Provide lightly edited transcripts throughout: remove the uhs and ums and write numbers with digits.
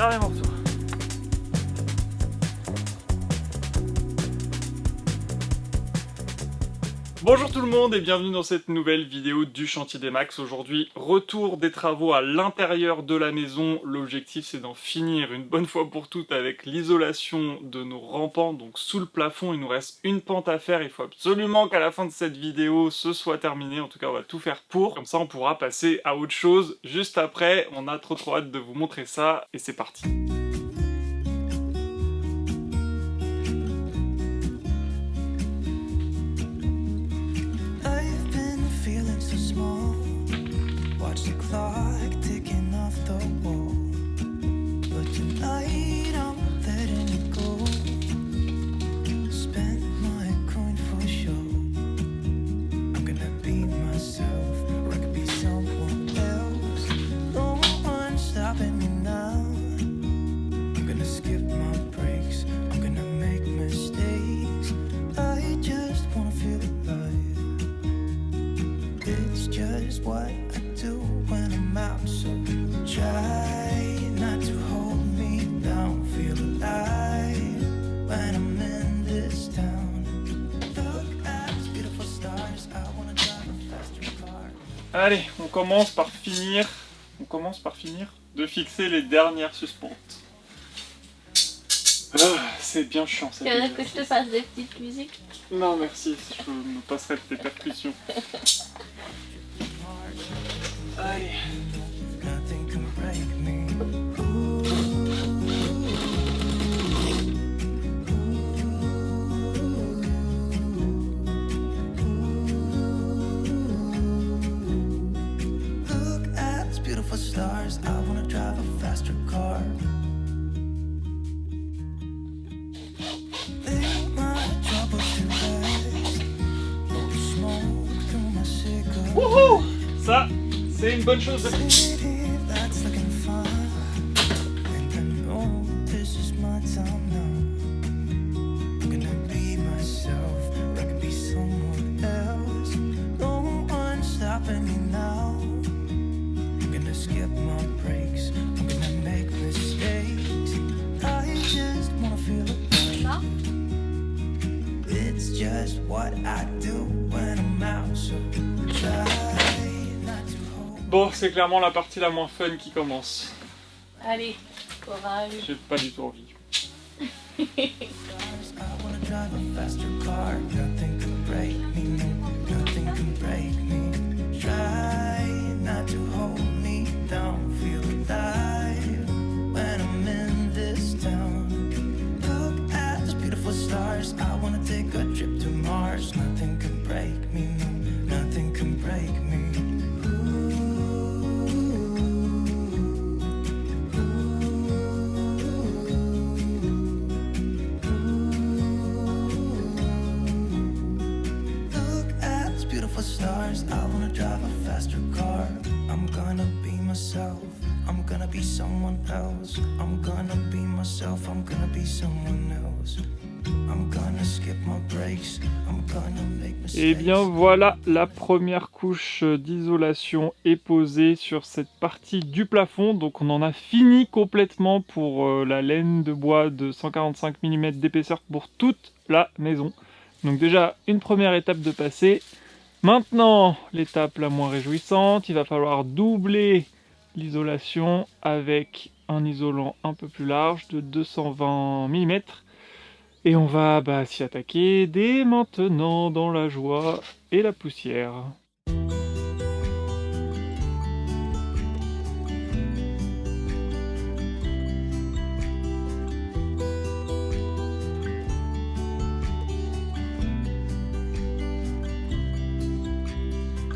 Dernier morceau. Bonjour tout le monde et bienvenue dans cette nouvelle vidéo du chantier des Max. Aujourd'hui, retour des travaux à l'intérieur de la maison. L'objectif c'est d'en finir une bonne fois pour toutes avec l'isolation de nos rampants. Donc sous le plafond, il nous reste une pente à faire. Il faut absolument qu'à la fin de cette vidéo, ce soit terminé. En tout cas, on va tout faire pour. Comme ça, on pourra passer à autre chose juste après. On a trop hâte de vous montrer ça et c'est parti. Watch the clock ticking off the wall. But tonight I'm letting it go. Spend my coin for sure. I'm gonna be myself, or I could be someone else. No one's stopping me now. I'm gonna skip my breaks. I'm gonna make mistakes. I just wanna feel alive. It's just what I do when I'm out, so try not to hold me down. Feel alive when I'm in this town. Look at these beautiful stars. I wanna drive a faster car. Allez, on commence par finir de fixer les dernières suspentes. C'est bien chiant cette Tu veux vidéo. que je te fasse des petites musiques? Non merci, je me passerai de tes percussions. Allez. Nothing can break me. Look at these beautiful stars. I wanna drive a faster car. Lay my troubles to rest. Blow the smoke through my cigarette. Wouhou! Ça, c'est une bonne chose de faire. City that's looking fun, and I know this is my time now. I'm gonna be myself, or I could be someone else. No one's stopping me now. I'm gonna skip my breaks. I'm gonna make mistakes. I just wanna feel alive. It's just what I do when I'm out, so try not to hold. Bon, c'est clairement la partie la moins fun qui commence. Allez, courage. J'ai pas du tout envie. I wanna drive a faster car. Nothing can break me, no, nothing can break me. Try not to hold me down. Feel alive when I'm in this town. Look at these beautiful stars. I wanna take a trip to Mars. Nothing can break me, no, nothing can break me. Stars, I wanna drive a faster car. I'm gonna be myself. I'm gonna be someone else. I'm gonna be myself. I'm gonna be someone else. I'm gonna skip my breaks. I'm gonna make mistakes. Et bien voilà, la première couche d'isolation est posée sur cette partie du plafond. Donc on en a fini complètement pour la laine de bois de 145 mm d'épaisseur pour toute la maison. Donc déjà une première étape de passé. Maintenant, l'étape la moins réjouissante, il va falloir doubler l'isolation avec un isolant un peu plus large de 220 mm. Et on va s'y attaquer dès maintenant dans la joie et la poussière.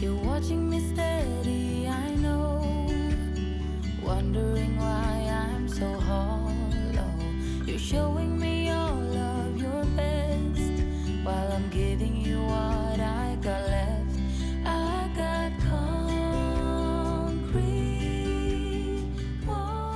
You're watching me steady, I know. Wondering why I'm so hollow. You're showing me all of your best, while I'm giving you what I got left. I got concrete walls.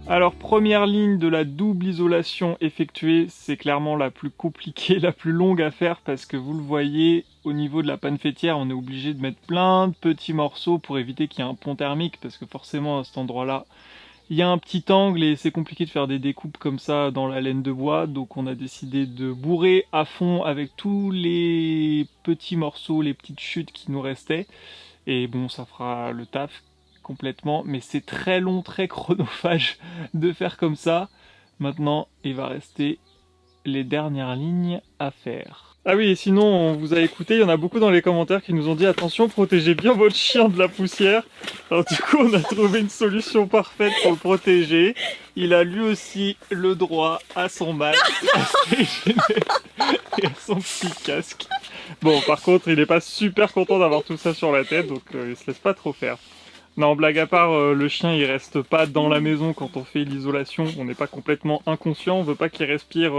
Alors première ligne de la double isolation effectuée, c'est clairement la plus compliquée, la plus longue à faire parce que vous le voyez, au niveau de la panne fêtière, on est obligé de mettre plein de petits morceaux pour éviter qu'il y ait un pont thermique parce que forcément à cet endroit-là, Il y a un petit angle et c'est compliqué de faire des découpes comme ça dans la laine de bois, donc on a décidé de bourrer à fond avec tous les petits morceaux, les petites chutes qui nous restaient. Et bon, ça fera le taf complètement, mais c'est très long, très chronophage de faire comme ça. Maintenant, il va rester les dernières lignes à faire. Ah oui, et sinon, on vous a écouté, il y en a beaucoup dans les commentaires qui nous ont dit attention, protégez bien votre chien de la poussière. Alors du coup, on a trouvé une solution parfaite pour le protéger. Il a lui aussi le droit à son masque, à ses génères et à son petit casque. Bon, par contre, il n'est pas super content d'avoir tout ça sur la tête, donc il se laisse pas trop faire. Non, blague à part, le chien il reste pas dans la maison quand on fait l'isolation, on n'est pas complètement inconscient, on veut pas qu'il respire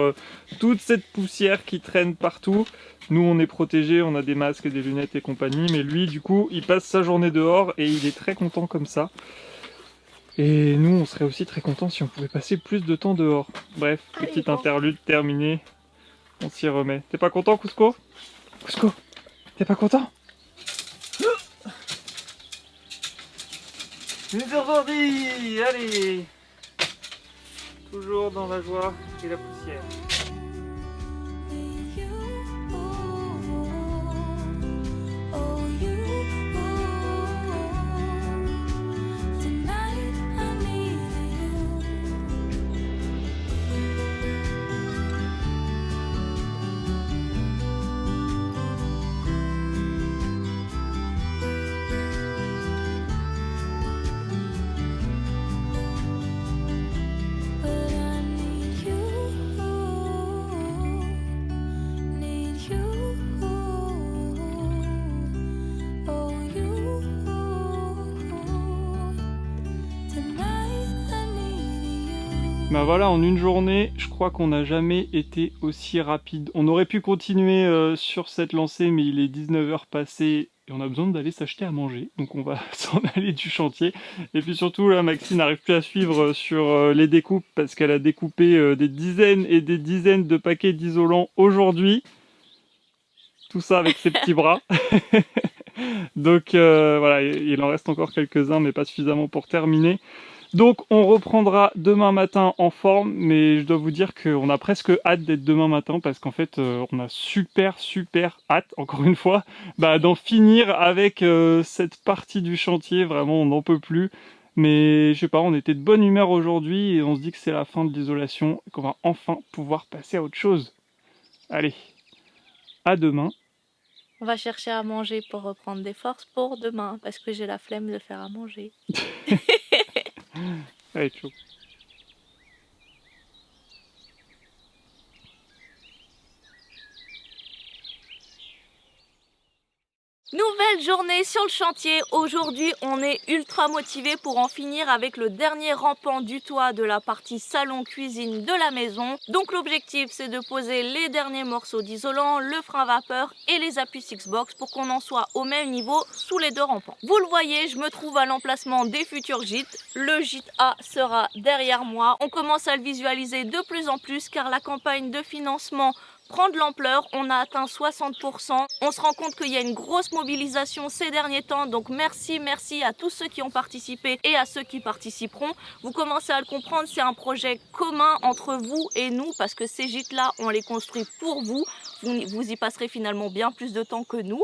toute cette poussière qui traîne partout. Nous on est protégés, on a des masques, des lunettes et compagnie, mais lui du coup il passe sa journée dehors et il est très content comme ça. Et nous on serait aussi très content si on pouvait passer plus de temps dehors. Bref, petite interlude terminée, on s'y remet. T'es pas content Cusco? Cusco, t'es pas content? Une heure allez! Toujours dans la joie et la poussière. Ben voilà, en une journée, je crois qu'on n'a jamais été aussi rapide. On aurait pu continuer sur cette lancée, mais il est 19h passé et on a besoin d'aller s'acheter à manger. Donc on va s'en aller du chantier. Et puis surtout, là, Maxine n'arrive plus à suivre sur les découpes parce qu'elle a découpé des dizaines et des dizaines de paquets d'isolants aujourd'hui. Tout ça avec ses petits bras. Donc voilà, il en reste encore quelques-uns, mais pas suffisamment pour terminer. Donc on reprendra demain matin en forme, mais je dois vous dire qu'on a presque hâte d'être demain matin parce qu'en fait on a super hâte, encore une fois, d'en finir avec cette partie du chantier, vraiment on n'en peut plus. Mais je sais pas, on était de bonne humeur aujourd'hui et on se dit que c'est la fin de l'isolation et qu'on va enfin pouvoir passer à autre chose. Allez, à demain. On va chercher à manger pour reprendre des forces pour demain, parce que j'ai la flemme de faire à manger. Allez, ciao. Nouvelle journée sur le chantier. Aujourd'hui, on est ultra motivé pour en finir avec le dernier rampant du toit de la partie salon-cuisine de la maison. Donc l'objectif, c'est de poser les derniers morceaux d'isolant, le frein vapeur et les appuis Sixbox pour qu'on en soit au même niveau sous les deux rampants. Vous le voyez, je me trouve à l'emplacement des futurs gîtes. Le gîte A sera derrière moi. On commence à le visualiser de plus en plus car la campagne de financement prend de l'ampleur, on a atteint 60%. On se rend compte qu'il y a une grosse mobilisation ces derniers temps, donc merci à tous ceux qui ont participé et à ceux qui participeront. Vous commencez à le comprendre, c'est un projet commun entre vous et nous parce que ces gîtes-là, on les construit pour vous. Vous y passerez finalement bien plus de temps que nous.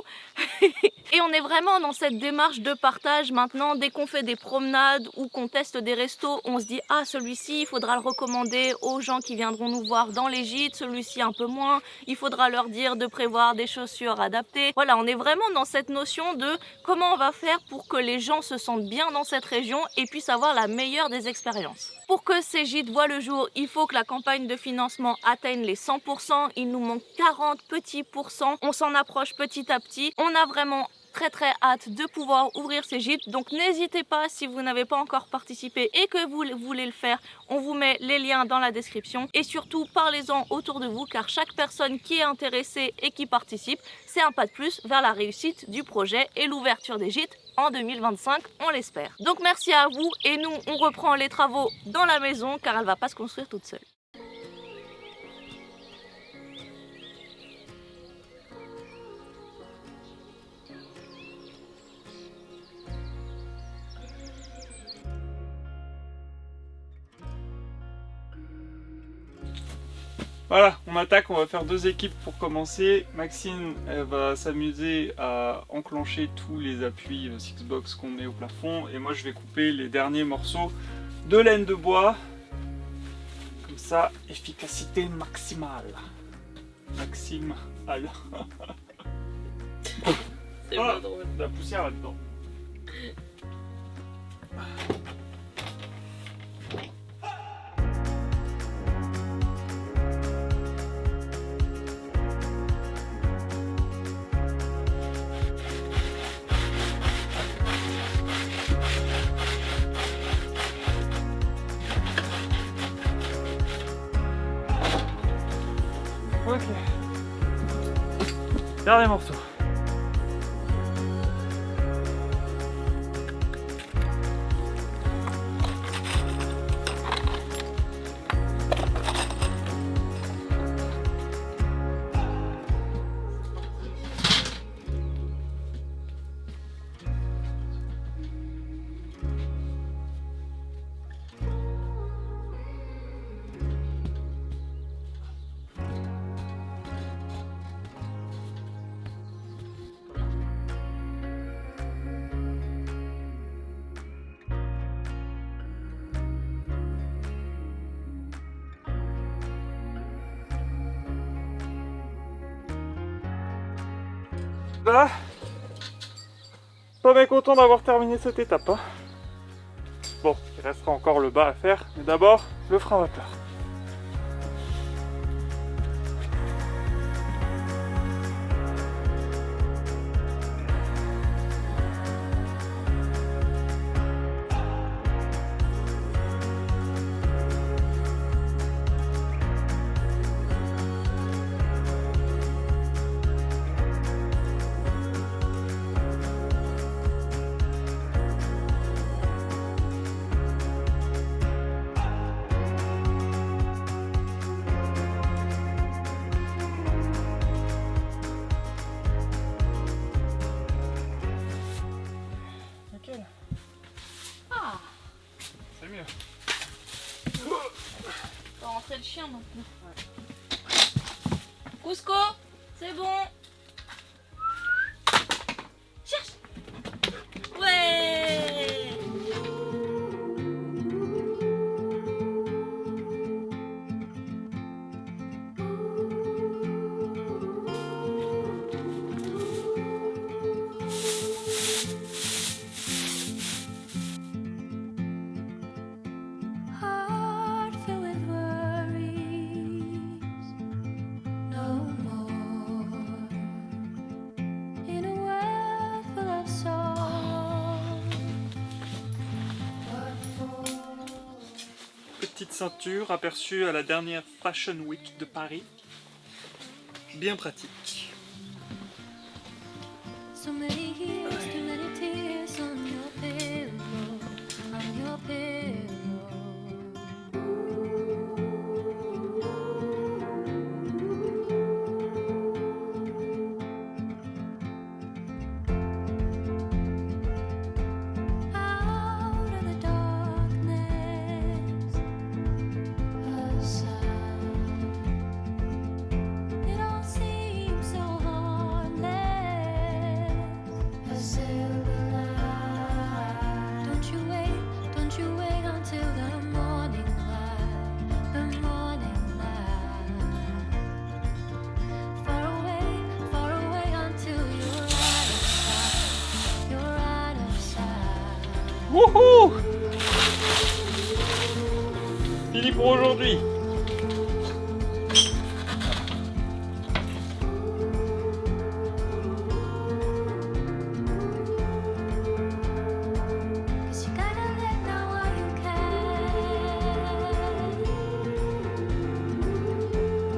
Et on est vraiment dans cette démarche de partage maintenant. Dès qu'on fait des promenades ou qu'on teste des restos, on se dit « Ah, celui-ci, il faudra le recommander aux gens qui viendront nous voir dans les gîtes, celui-ci un peu moins. Il faudra leur dire de prévoir des chaussures adaptées. » Voilà, on est vraiment dans cette notion de comment on va faire pour que les gens se sentent bien dans cette région et puissent avoir la meilleure des expériences. Pour que ces gîtes voient le jour, il faut que la campagne de financement atteigne les 100%. Il nous manque 40 petits pourcents. On s'en approche petit à petit. On a vraiment très hâte de pouvoir ouvrir ces gîtes. Donc n'hésitez pas, si vous n'avez pas encore participé et que vous voulez le faire, on vous met les liens dans la description. Et surtout, parlez-en autour de vous car chaque personne qui est intéressée et qui participe, c'est un pas de plus vers la réussite du projet et l'ouverture des gîtes en 2025, on l'espère. Donc merci à vous et nous, on reprend les travaux dans la maison car elle ne va pas se construire toute seule. Voilà, on attaque, on va faire 2 équipes pour commencer. Maxine, elle va s'amuser à enclencher tous les appuis Sixbox qu'on met au plafond. Et moi, je vais couper les derniers morceaux de laine de bois. Comme ça, efficacité maximale. Maxime, al. C'est pas drôle. La poussière là-dedans. Ok. Dernier morceau. Voilà. Pas bien content d'avoir terminé cette étape. Hein. Bon, il restera encore le bas à faire, mais d'abord le frein vapeur. Ah, C'est mieux. on va rentrer le chien maintenant. Cusco, c'est bon. Cherche. Ouais. Heart filled with worries, no more. In a world full of sorrow, what for? Petite ceinture aperçue à la dernière Fashion Week de Paris. Bien pratique. So many years, too many tears on your pillow, on your pillow. Out of the darkness, a sound. It all seems so heartless. A silver light. Don't you wait until the morning light, the morning light. Far away until you're out of sight. Wouhou! Fini pour aujourd'hui. Cause you gotta let go while you can.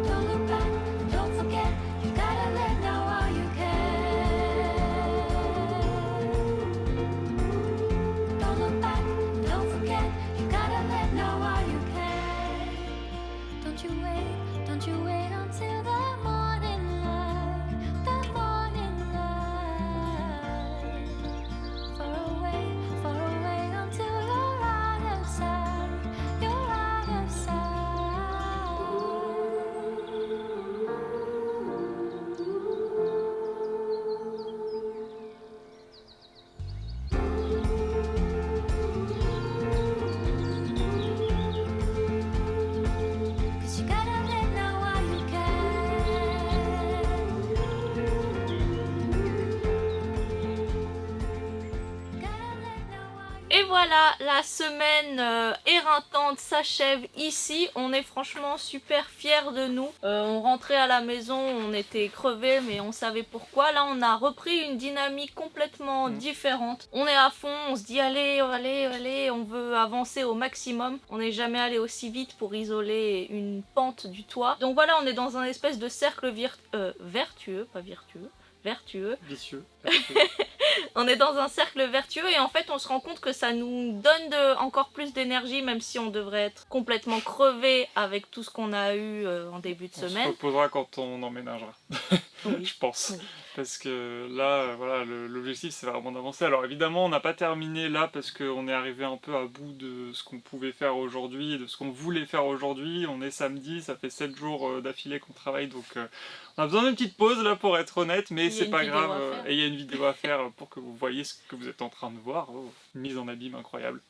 Don't look back, don't forget. You gotta let go while you can. Don't look back, don't forget. You gotta let go while you can. voilà, la semaine éreintante s'achève ici. On est franchement super fiers de nous. On rentrait à la maison, on était crevés, mais on savait pourquoi. Là, on a repris une dynamique complètement différente. On est à fond, on se dit allez, allez, allez, on veut avancer au maximum. On n'est jamais allé aussi vite pour isoler une pente du toit. Donc voilà, on est dans un espèce de cercle vertueux, pas vertueux. Vertueux. Vicieux. On est dans un cercle vertueux et en fait on se rend compte que ça nous donne encore plus d'énergie, même si on devrait être complètement crevé avec tout ce qu'on a eu en début de On se semaine. reposera quand on emménagera. Oui. Je pense. Oui. Parce que là, voilà, l'objectif c'est vraiment d'avancer. Alors évidemment, on n'a pas terminé là parce qu'on est arrivé un peu à bout de ce qu'on pouvait faire aujourd'hui, de ce qu'on voulait faire aujourd'hui. On est samedi, ça fait 7 jours d'affilée qu'on travaille, donc on a besoin d'une petite pause là pour être honnête, mais c'est pas grave. Et il y a une vidéo à faire pour que vous voyez ce que vous êtes en train de voir. Oh, une mise en abîme incroyable.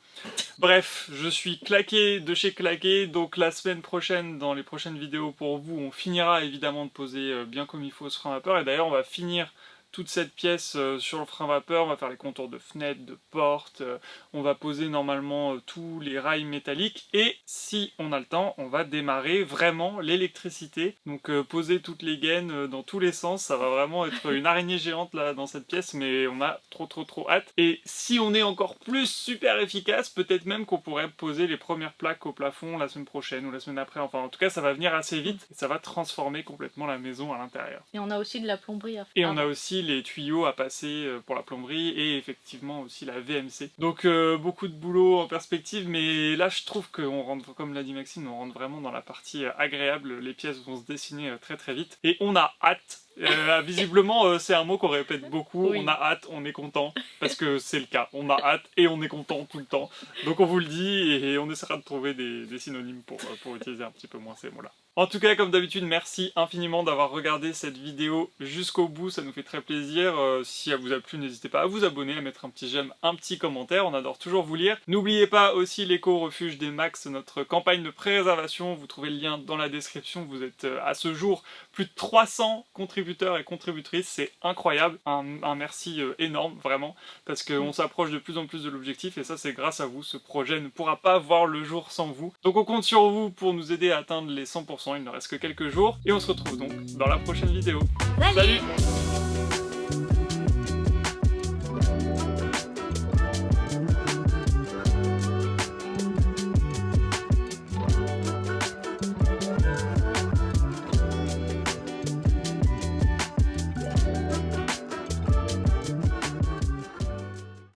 Bref, je suis claqué de chez claqué, donc la semaine prochaine, dans les prochaines vidéos pour vous, on finira évidemment de poser bien comme il faut ce frein vapeur, et d'ailleurs on va finir toute cette pièce sur le frein vapeur, on va faire les contours de fenêtres, de portes, on va poser normalement tous les rails métalliques, et si on a le temps, on va démarrer vraiment l'électricité, donc poser toutes les gaines dans tous les sens, ça va vraiment être une araignée géante là dans cette pièce, mais on a trop hâte, et si on est encore plus super efficace, peut-être même qu'on pourrait poser les premières plaques au plafond la semaine prochaine ou la semaine après, enfin en tout cas ça va venir assez vite, et ça va transformer complètement la maison à l'intérieur. Et on a aussi de la plomberie à faire. Et on a aussi les tuyaux à passer pour la plomberie et effectivement aussi la VMC. Donc beaucoup de boulot en perspective, mais là je trouve qu'on rentre, comme l'a dit Maxime, on rentre vraiment dans la partie agréable, les pièces vont se dessiner très vite et on a hâte. Visiblement c'est un mot qu'on répète beaucoup, oui. On a hâte, on est content, parce que c'est le cas, on a hâte et on est content tout le temps. Donc on vous le dit et on essaiera de trouver des synonymes pour utiliser un petit peu moins ces mots-là. En tout cas, comme d'habitude, merci infiniment d'avoir regardé cette vidéo jusqu'au bout, ça nous fait très plaisir. Si elle vous a plu, n'hésitez pas à vous abonner, à mettre un petit j'aime, un petit commentaire, on adore toujours vous lire. N'oubliez pas aussi l'éco-refuge des Max, notre campagne de préservation, vous trouvez le lien dans la description, vous êtes à ce jour plus de 300 contributeurs et contributrices, c'est incroyable, un merci énorme, vraiment, parce qu'on s'approche de plus en plus de l'objectif, et ça c'est grâce à vous, ce projet ne pourra pas voir le jour sans vous. Donc on compte sur vous pour nous aider à atteindre les 100%, il ne reste que quelques jours, et on se retrouve donc dans la prochaine vidéo. Salut. Salut.